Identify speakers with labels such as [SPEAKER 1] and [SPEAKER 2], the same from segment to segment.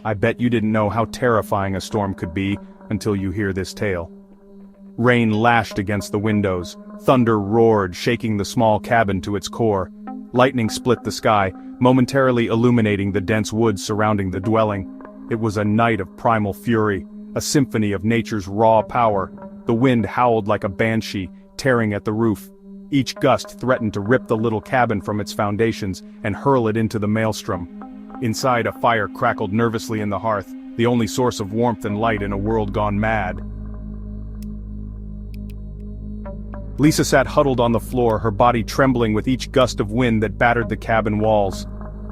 [SPEAKER 1] I bet you didn't know how terrifying a storm could be until you hear this tale. Rain lashed against the windows, thunder roared, shaking the small cabin to its core. Lightning split the sky, momentarily illuminating the dense woods surrounding the dwelling. It was a night of primal fury, a symphony of nature's raw power. The wind howled like a banshee, tearing at the roof. Each gust threatened to rip the little cabin from its foundations and hurl it into the maelstrom. Inside, a fire crackled nervously in the hearth, the only source of warmth and light in a world gone mad. Lisa sat huddled on the floor, her body trembling with each gust of wind that battered the cabin walls.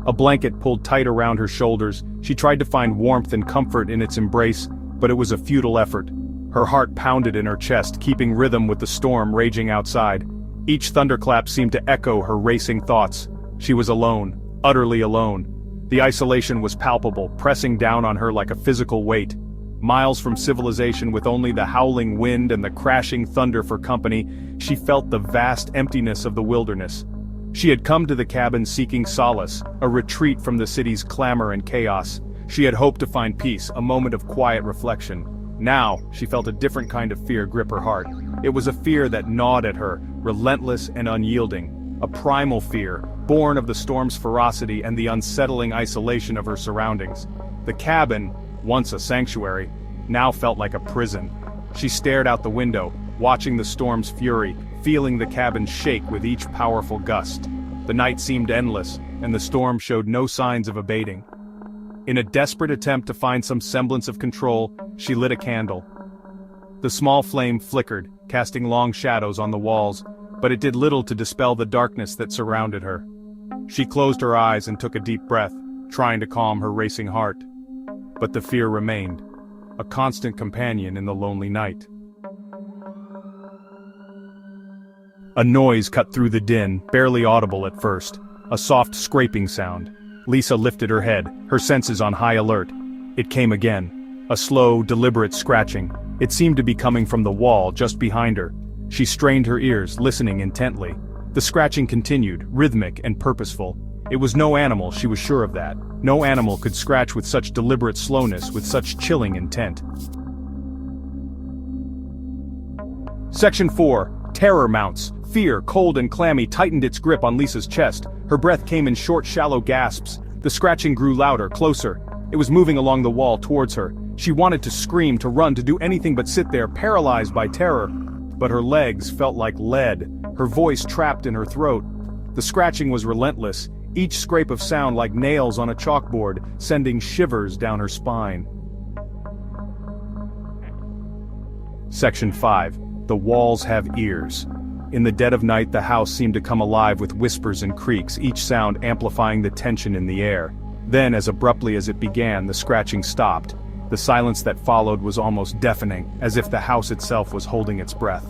[SPEAKER 1] A blanket pulled tight around her shoulders. She tried to find warmth and comfort in its embrace, but it was a futile effort. Her heart pounded in her chest, keeping rhythm with the storm raging outside. Each thunderclap seemed to echo her racing thoughts. She was alone, utterly alone. The isolation was palpable, pressing down on her like a physical weight. Miles from civilization, with only the howling wind and the crashing thunder for company, she felt the vast emptiness of the wilderness. She had come to the cabin seeking solace, a retreat from the city's clamor and chaos. She had hoped to find peace, a moment of quiet reflection. Now, she felt a different kind of fear grip her heart. It was a fear that gnawed at her, relentless and unyielding. A primal fear, born of the storm's ferocity and the unsettling isolation of her surroundings. The cabin, once a sanctuary, now felt like a prison. She stared out the window, watching the storm's fury, feeling the cabin shake with each powerful gust. The night seemed endless, and the storm showed no signs of abating. In a desperate attempt to find some semblance of control, she lit a candle. The small flame flickered, casting long shadows on the walls, but it did little to dispel the darkness that surrounded her. She closed her eyes and took a deep breath, trying to calm her racing heart. But the fear remained, a constant companion in the lonely night. A noise cut through the din, barely audible at first. A soft scraping sound. Lisa lifted her head, her senses on high alert. It came again. A slow, deliberate scratching. It seemed to be coming from the wall just behind her. She strained her ears, listening intently. The scratching continued, rhythmic and purposeful. It was no animal, she was sure of that. No animal could scratch with such deliberate slowness, with such chilling intent. Section 4. Terror mounts. Fear, cold and clammy, tightened its grip on Lisa's chest. Her breath came in short, shallow gasps. The scratching grew louder, closer. It was moving along the wall towards her. She wanted to scream, to run, to do anything but sit there, paralyzed by terror. But her legs felt like lead, her voice trapped in her throat. The scratching was relentless, each scrape of sound like nails on a chalkboard, sending shivers down her spine. Section 5. The walls have ears. In the dead of night, the house seemed to come alive with whispers and creaks, each sound amplifying the tension in the air. Then, as abruptly as it began, the scratching stopped. The silence that followed was almost deafening, as if the house itself was holding its breath.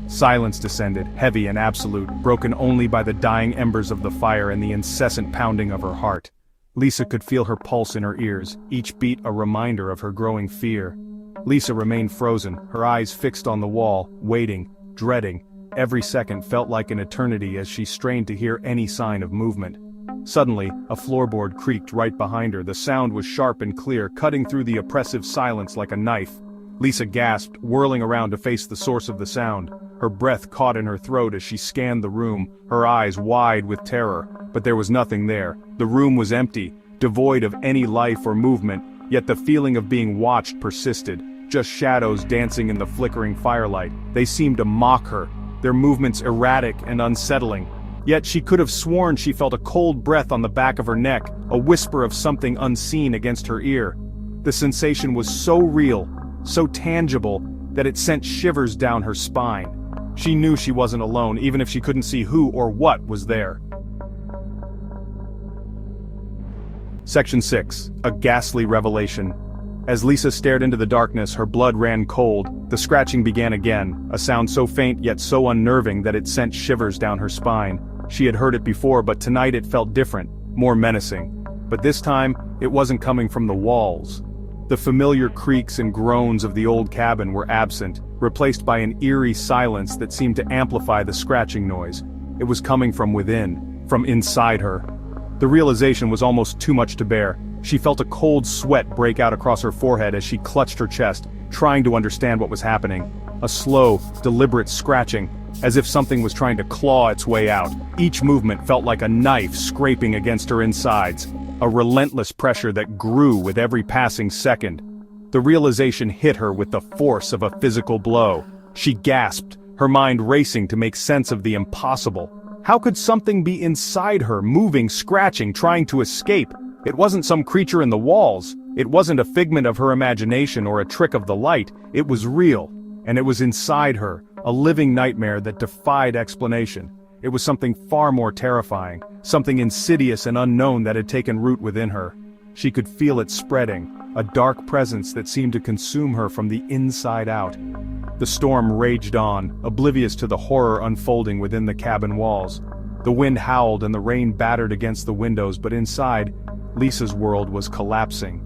[SPEAKER 1] Silence descended, heavy and absolute, broken only by the dying embers of the fire and the incessant pounding of her heart. Lisa could feel her pulse in her ears, each beat a reminder of her growing fear. Lisa remained frozen, her eyes fixed on the wall, waiting, dreading. Every second felt like an eternity as she strained to hear any sign of movement. Suddenly, a floorboard creaked right behind her. The sound was sharp and clear, cutting through the oppressive silence like a knife. Lisa gasped, whirling around to face the source of the sound. Her breath caught in her throat as she scanned the room, her eyes wide with terror. But there was nothing there. The room was empty, devoid of any life or movement, yet the feeling of being watched persisted. Just shadows dancing in the flickering firelight. They seemed to mock her, their movements erratic and unsettling. Yet she could have sworn she felt a cold breath on the back of her neck, a whisper of something unseen against her ear. The sensation was so real, so tangible, that it sent shivers down her spine. She knew she wasn't alone, even if she couldn't see who or what was there. Section 6. A ghastly revelation. As Lisa stared into the darkness, her blood ran cold. The scratching began again, a sound so faint yet so unnerving that it sent shivers down her spine. She had heard it before, but tonight it felt different, more menacing. But this time, it wasn't coming from the walls. The familiar creaks and groans of the old cabin were absent, replaced by an eerie silence that seemed to amplify the scratching noise. It was coming from within, from inside her. The realization was almost too much to bear. She felt a cold sweat break out across her forehead as she clutched her chest, trying to understand what was happening. A slow, deliberate scratching, as if something was trying to claw its way out. Each movement felt like a knife scraping against her insides, a relentless pressure that grew with every passing second. The realization hit her with the force of a physical blow. She gasped, her mind racing to make sense of the impossible. How could something be inside her, moving, scratching, trying to escape? It wasn't some creature in the walls. It wasn't a figment of her imagination or a trick of the light. It was real, and it was inside her, a living nightmare that defied explanation. It was something far more terrifying, something insidious and unknown that had taken root within her. She could feel it spreading, a dark presence that seemed to consume her from the inside out. The storm raged on, oblivious to the horror unfolding within the cabin walls. The wind howled and the rain battered against the windows, but inside, Lisa's world was collapsing.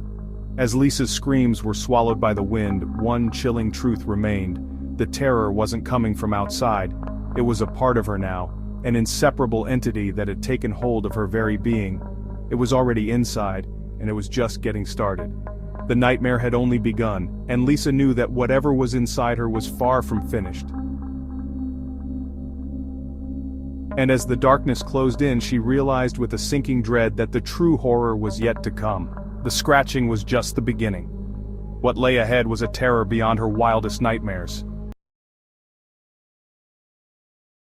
[SPEAKER 1] As Lisa's screams were swallowed by the wind, one chilling truth remained. The terror wasn't coming from outside. It was a part of her now, an inseparable entity that had taken hold of her very being. It was already inside, and it was just getting started. The nightmare had only begun, and Lisa knew that whatever was inside her was far from finished. And as the darkness closed in, she realized with a sinking dread that the true horror was yet to come. The scratching was just the beginning. What lay ahead was a terror beyond her wildest nightmares.